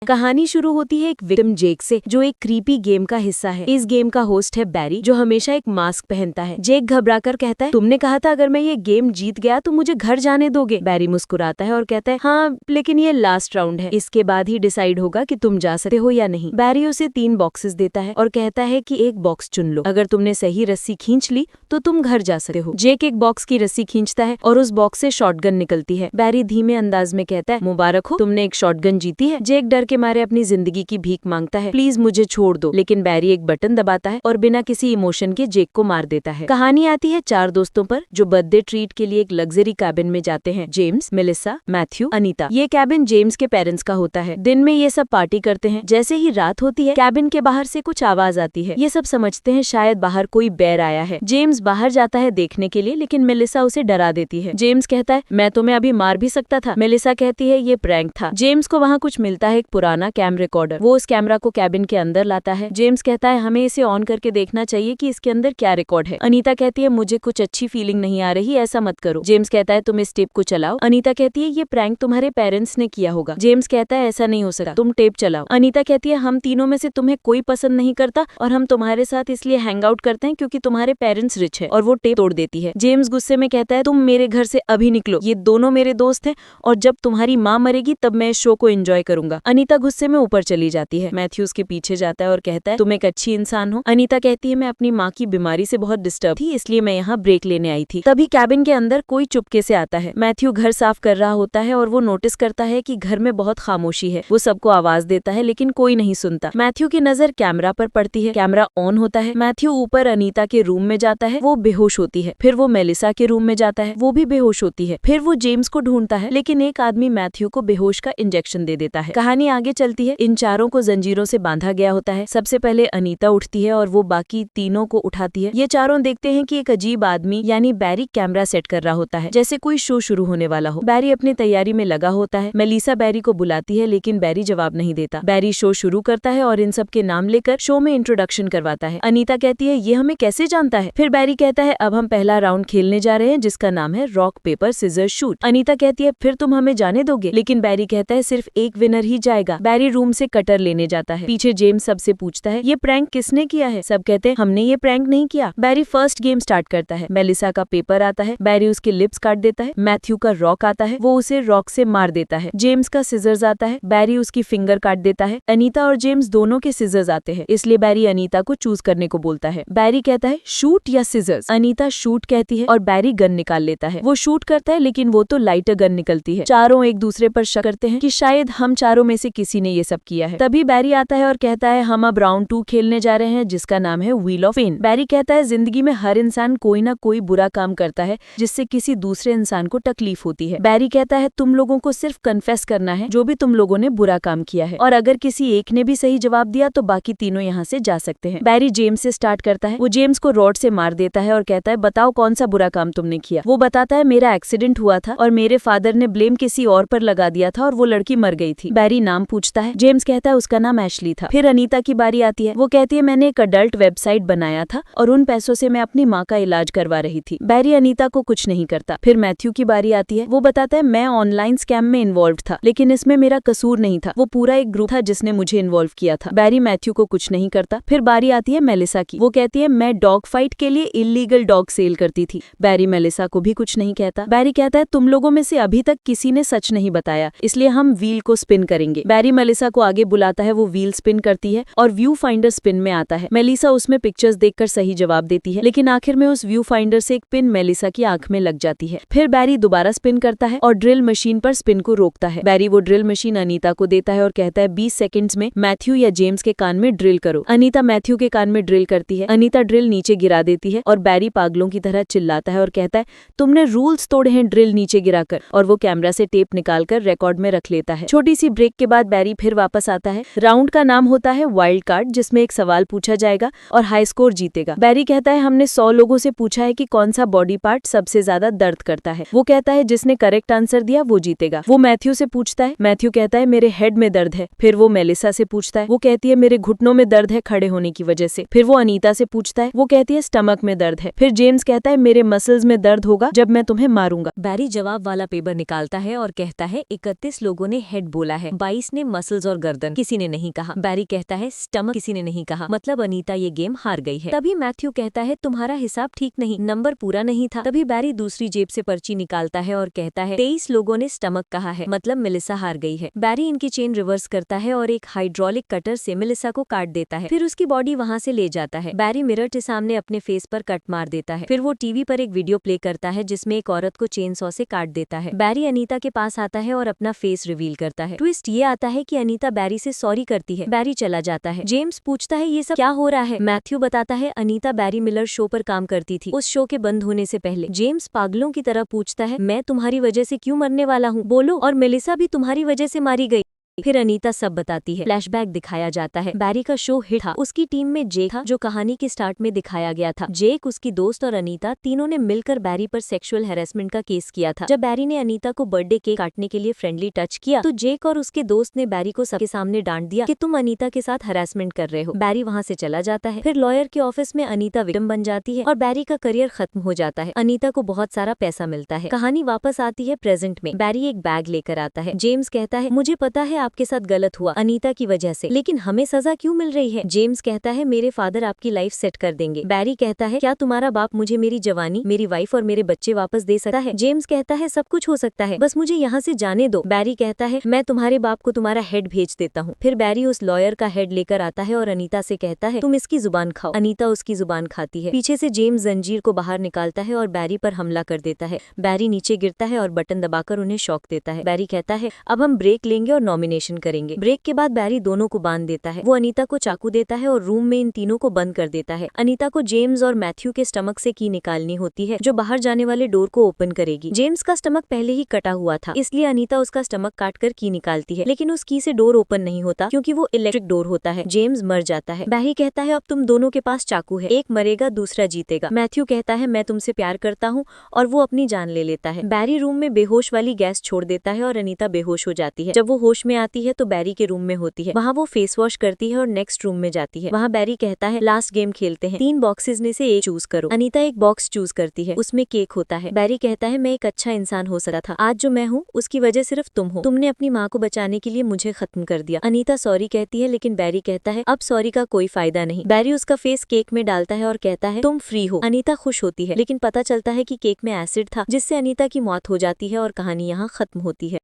कहानी शुरू होती है एक विक्टिम जेक से, जो एक क्रीपी गेम का हिस्सा है। इस गेम का होस्ट है बैरी, जो हमेशा एक मास्क पहनता है। जेक घबराकर कहता है, तुमने कहा था अगर मैं ये गेम जीत गया तो मुझे घर जाने दोगे। बैरी मुस्कुराता है और कहता है, हाँ लेकिन ये लास्ट राउंड है, इसके बाद ही डिसाइड होगा कि तुम जा सकते हो या नहीं। बैरी उसे 3 बॉक्सेस देता है और कहता है कि एक बॉक्स चुन लो, अगर तुमने सही रस्सी खींच ली तो तुम घर जा सकते हो। जेक एक बॉक्स की रस्सी खींचता है और उस बॉक्स से शॉटगन निकलती है। बैरी धीमे अंदाज में कहता है, मुबारक हो, तुमने एक शॉटगन जीती है। जेक डर के मारे अपनी जिंदगी की भीख मांगता है, प्लीज मुझे छोड़ दो, लेकिन बैरी एक बटन दबाता है और बिना किसी इमोशन के जेक को मार देता है। कहानी आती है 4 दोस्तों पर, जो बर्थडे ट्रीट के लिए एक लग्जरी कैबिन में जाते हैं। James, Melissa, Matthew, Anita. ये कैबिन जेम्स के पेरेंट्स का होता है। दिन में ये सब पार्टी करते हैं। जैसे ही रात होती है, कैबिन के बाहर से कुछ आवाज आती है। ये सब समझते हैं शायद बाहर कोई बेर आया है। जेम्स बाहर जाता है देखने के लिए, लेकिन मेलिसा उसे डरा देती है। जेम्स कहता है, मैं तुम्हें अभी मार भी सकता था। मेलिसा कहती है, ये प्रैंक था। जेम्स को वहाँ कुछ मिलता है, एक पुराना कैम रिकॉर्डर। वो उस कैमरा को कैबिन के अंदर लाता है। जेम्स कहता है, हमें इसे ऑन करके देखना चाहिए कि इसके अंदर क्या रिकॉर्ड है। अनीता कहती है, मुझे कुछ अच्छी फीलिंग नहीं आ रही, ऐसा मत करो। जेम्स कहता है, तुम इस टेप को चलाओ। अनीता कहती है, ये प्रैंक तुम्हारे पेरेंट्स ने किया होगा। जेम्स कहता है, ऐसा नहीं हो सकता, तुम टेप चलाओ। अनीता कहती है, हम तीनों में से तुम्हें कोई पसंद नहीं करता और हम तुम्हारे साथ इसलिए हैंग आउट करते हैं क्योंकि तुम्हारे पेरेंट्स रिच है, और वो टेप तोड़ देती है। जेम्स गुस्से में कहता है, तुम मेरे घर से अभी निकलो, ये दोनों मेरे दोस्त हैं और जब तुम्हारी माँ मरेगी तब मैं इस शो को एंजॉय करूंगा। अनीता गुस्से में ऊपर चली जाती है। मैथ्यू उसके पीछे जाता है और कहता है, तुम एक अच्छी इंसान हो। अनीता कहती है, मैं अपनी माँ की बीमारी से बहुत डिस्टर्ब थी, इसलिए मैं यहाँ ब्रेक लेने आई थी। तभी कैबिन के अंदर कोई चुपके से आता है। मैथ्यू घर साफ कर रहा होता है और वो नोटिस करता है कि घर में बहुत खामोशी है। वो सबको आवाज देता है लेकिन कोई नहीं सुनता। मैथ्यू की नजर कैमरा पर पड़ती है। कैमरा ऑन होता है। मैथ्यू ऊपर अनीता के रूम में जाता है, वो बेहोश होती है। फिर वो मेलिसा के रूम में जाता है, वो भी बेहोश होती है। फिर वो जेम्स को ढूंढता है, लेकिन एक आदमी मैथ्यू को बेहोश का इंजेक्शन दे देता है। कहानी आगे चलती है। इन चारों को जंजीरों से बांधा गया होता है। सबसे पहले अनीता उठती है और वो बाकी तीनों को उठाती है। ये चारों देखते हैं कि एक अजीब आदमी यानी बैरी कैमरा सेट कर रहा होता है, जैसे कोई शो शुरू होने वाला हो। बैरी अपनी तैयारी में लगा होता है। मेलिसा बैरी को बुलाती है, लेकिन बैरी जवाब नहीं देता। बैरी शो शुरू करता है और इन सब के नाम लेकर शो में इंट्रोडक्शन करवाता है। अनीता कहती है, ये हमें कैसे जानता है? फिर बैरी कहता है, अब हम पहला राउंड खेलने जा रहे हैं, जिसका नाम है rock paper scissors shoot. Anita कहती है, फिर तुम हमें जाने दोगे? लेकिन बैरी कहता है, सिर्फ एक विनर ही जाएगा। बैरी रूम से कटर लेने जाता है। पीछे जेम्स सबसे पूछता है, ये प्रैंक किसने किया है? सब कहते हैं, हमने ये प्रैंक नहीं किया। बैरी फर्स्ट गेम स्टार्ट करता है। मेलिसा का पेपर आता है। बैरी उसके लिप्स काट देता है। मैथ्यू का रॉक आता है, वो उसे रॉक से मार देता है। जेम्स का सिजर्स आता है। बैरी उसकी फिंगर काट देता है। अनीता और जेम्स दोनों के सिजर्स आते हैं, इसलिए बैरी अनीता को चूज करने को बोलता है। बैरी कहता है, शूट या सिजर्स? अनीता शूट कहती है और बैरी गन निकाल लेता है। वो शूट करता है, लेकिन वो तो लाइटर गन निकलती है। चारों एक दूसरे पर शक करते हैं कि शायद हम चारों में से किसी ने ये सब किया है। तभी बैरी आता है और कहता है, हम अब राउंड 2 खेलने जा रहे हैं, जिसका नाम है व्हील ऑफ फेम। बैरी कहता है, जिंदगी में हर इंसान कोई ना कोई बुरा काम करता है जिससे किसी दूसरे इंसान को तकलीफ होती है। बैरी कहता है, तुम लोगों को सिर्फ कन्फेस करना है जो भी तुम लोगों ने बुरा काम किया है, और अगर किसी एक ने भी सही जवाब दिया तो बाकी तीनों यहाँ से जा सकते हैं। बैरी जेम्स से स्टार्ट करता है। वो जेम्स को रॉड से मार देता है और कहता है, बताओ कौन सा बुरा काम तुमने किया? वो बताता है, मेरा एक्सीडेंट हुआ था और मेरे फादर ने ब्लेम किसी और पर लगा दिया था और वो लड़की मर गई थी। बैरी नाम पूछता है। जेम्स कहता है, उसका नाम एशली था। फिर अनीता की बारी आती है। वो कहती है, मैंने एक अडल्ट वेबसाइट बनाया था और उन पैसों से मैं अपनी माँ का इलाज करवा रही थी। बैरी अनीता को कुछ नहीं करता। फिर मैथ्यू की बारी आती है। वो बताता है, मैं ऑनलाइन स्कैम में इन्वॉल्व था, लेकिन इसमें मेरा कसूर नहीं था, वो पूरा एक ग्रुप था जिसने मुझे इन्वॉल्व किया था। बैरी मैथ्यू को कुछ नहीं करता। फिर बारी आती है मेलिसा की। वो कहती है, मैं डॉग फाइट के लिए इलीगल डॉग सेल करती थी। बैरी मेलिसा को भी कुछ नहीं कहता। बैरी कहता है, तुम लोगों में से अभी तक किसी ने सच नहीं बताया, इसलिए हम व्हील को स्पिन करेंगे। बैरी मेलिसा को आगे बुलाता है। वो व्हील स्पिन करती है और व्यू फाइंडर स्पिन में आता है। मेलिसा उसमें पिक्चर्स देखकर सही जवाब देती है, लेकिन आखिर में उस व्यू फाइंडर से एक पिन मेलिसा की आंख में लग जाती है। फिर बैरी दोबारा स्पिन करता है और ड्रिल मशीन पर स्पिन को रोकता है। बैरी वो ड्रिल मशीन अनीता को देता है और कहता है, 20 सेकंड्स में मैथ्यू या जेम्स के कान में ड्रिल करो। अनीता मैथ्यू के कान में ड्रिल करती है। अनीता ड्रिल नीचे गिरा देती है और बैरी पागलों की तरह चिल्लाता है और कहता है, तुमने रूल्स तोड़े हैं ड्रिल नीचे गिराकर, और वो कैमरा से टेप निकालकर रिकॉर्ड में रख लेता है। छोटी सी ब्रेक के बाद बैरी फिर वापस आता है। राउंड का नाम होता है वाइल्ड कार्ड, जिसमें एक सवाल पूछा जाएगा और हाई स्कोर जीतेगा। बैरी कहता है, हमने 100 लोगों से पूछा है कि कौन सा बॉडी पार्ट सबसे ज्यादा दर्द करता है। वो कहता है, जिसने करेक्ट आंसर दिया वो जीतेगा। वो मैथ्यू से पूछता है। मैथ्यू कहता है, मेरे हेड में दर्द है। फिर वो मेलिसा से पूछता है। वो कहती है, मेरे घुटनों में दर्द है खड़े होने की वजह से। फिर वो अनीता से पूछता है। वो कहती है, स्टमक में दर्द है। फिर जेम्स कहता है, मेरे मसल्स में दर्द होगा जब मैं तुम्हें मारूंगा। बैरी जवाब वाला पेपर निकालता है और कहता है, 31 लोगों ने हेड बोला है, 22 ने ने मसल्स और गर्दन, किसी ने नहीं कहा। बैरी कहता है स्टमक, किसी ने नहीं कहा। मतलब अनीता ये गेम हार गई है। तभी मैथ्यू कहता है तुम्हारा हिसाब ठीक नहीं, नंबर पूरा नहीं था। तभी बैरी दूसरी जेब से पर्ची निकालता है और कहता है 23 लोगों ने स्टमक कहा है, मतलब मेलिसा हार गई है। बैरी इनकी चेन रिवर्स करता है और एक हाइड्रोलिक कटर से मेलिसा को काट देता है, फिर उसकी बॉडी वहाँ से ले जाता है। बैरी मिरर के सामने अपने फेस पर कट मार देता है। फिर वो टीवी पर एक वीडियो प्ले करता है जिसमें एक औरत को चेन सॉ से काट देता है। बैरी अनीता के पास आता है और अपना फेस रिवील करता है। ट्विस्ट ये आता है कि अनीता बैरी से सॉरी करती है। बैरी चला जाता है। जेम्स पूछता है ये सब क्या हो रहा है। मैथ्यू बताता है अनीता बैरी मिलर शो पर काम करती थी, उस शो के बंद होने से पहले। जेम्स पागलों की तरह पूछता है मैं तुम्हारी वजह से क्यों मरने वाला हूँ, बोलो, और मेलिसा भी तुम्हारी वजह से मारी गई। फिर अनीता सब बताती है। फ्लैशबैक दिखाया जाता है। बैरी का शो हिट था। उसकी टीम में जेक था जो कहानी के स्टार्ट में दिखाया गया था। जेक, उसकी दोस्त और अनीता तीनों ने मिलकर बैरी पर सेक्सुअल हैरेसमेंट का केस किया था। जब बैरी ने अनीता को बर्थडे केक काटने के लिए फ्रेंडली टच किया तो जेक और उसके दोस्त ने बैरी को सबके सामने डांट दिया कि तुम अनीता के साथ हैरेसमेंट कर रहे हो। बैरी वहाँ से चला जाता है। फिर लॉयर के ऑफिस में अनीता विक्टिम बन जाती है और बैरी का करियर खत्म हो जाता है। अनीता को बहुत सारा पैसा मिलता है। कहानी वापस आती है प्रेजेंट में। बैरी एक बैग लेकर आता है। जेम्स कहता है मुझे पता है आपके साथ गलत हुआ अनीता की वजह से, लेकिन हमें सजा क्यों मिल रही है। जेम्स कहता है मेरे फादर आपकी लाइफ सेट कर देंगे। बैरी कहता है क्या तुम्हारा बाप मुझे मेरी जवानी, मेरी वाइफ और मेरे बच्चे वापस दे सकता है। जेम्स कहता है सब कुछ हो सकता है, बस मुझे यहाँ से जाने दो। बैरी कहता है मैं तुम्हारे बाप को तुम्हारा हेड भेज देता हूँ। फिर बैरी उस लॉयर का हेड लेकर आता है और अनीता से कहता है तुम इसकी जुबान खाओ। अनीता उसकी जुबान खाती है। पीछे से जेम्स जंजीर को बाहर निकालता है और बैरी पर हमला कर देता है। बैरी नीचे गिरता है और बटन दबाकर उन्हें शॉक देता है। बैरी कहता है अब हम ब्रेक लेंगे और नॉमिनेशन करेंगे। ब्रेक के बाद बैरी दोनों को बांध देता है। वो अनीता को चाकू देता है और रूम में इन तीनों को बंद कर देता है। अनीता को जेम्स और मैथ्यू के स्टमक से की निकालनी होती है जो बाहर जाने वाले डोर को ओपन करेगी। जेम्स का स्टमक पहले ही कटा हुआ था, इसलिए अनीता उसका स्टमक काटकर की निकालती है, लेकिन उस की से डोर ओपन नहीं होता क्योंकि वो इलेक्ट्रिक डोर होता है। जेम्स मर जाता है। बैरी कहता है अब तुम दोनों के पास चाकू है, एक मरेगा दूसरा जीतेगा। मैथ्यू कहता है मैं तुमसे प्यार करता हूँ और वो अपनी जान ले लेता है। बैरी रूम में बेहोश वाली गैस छोड़ देता है और अनीता बेहोश हो जाती है। जब वो होश में आती है तो बैरी के रूम में होती है। वहाँ वो फेस वॉश करती है और नेक्स्ट रूम में जाती है। वहाँ बैरी कहता है लास्ट गेम खेलते हैं, 3 बॉक्सेस में से एक चूज करो। अनीता एक बॉक्स चूज करती है, उसमें केक होता है। बैरी कहता है मैं एक अच्छा इंसान हो सकता था, आज जो मैं हूँ उसकी वजह सिर्फ तुम हो, तुमने अपनी माँ को बचाने के लिए मुझे खत्म कर दिया। अनीता सॉरी कहती है लेकिन बैरी कहता है अब सॉरी का कोई फायदा नहीं। बैरी उसका फेस केक में डालता है और कहता है तुम फ्री हो। अनीता खुश होती है लेकिन पता चलता है कि केक में एसिड था जिससे अनीता की मौत हो जाती है और कहानी यहाँ खत्म होती है।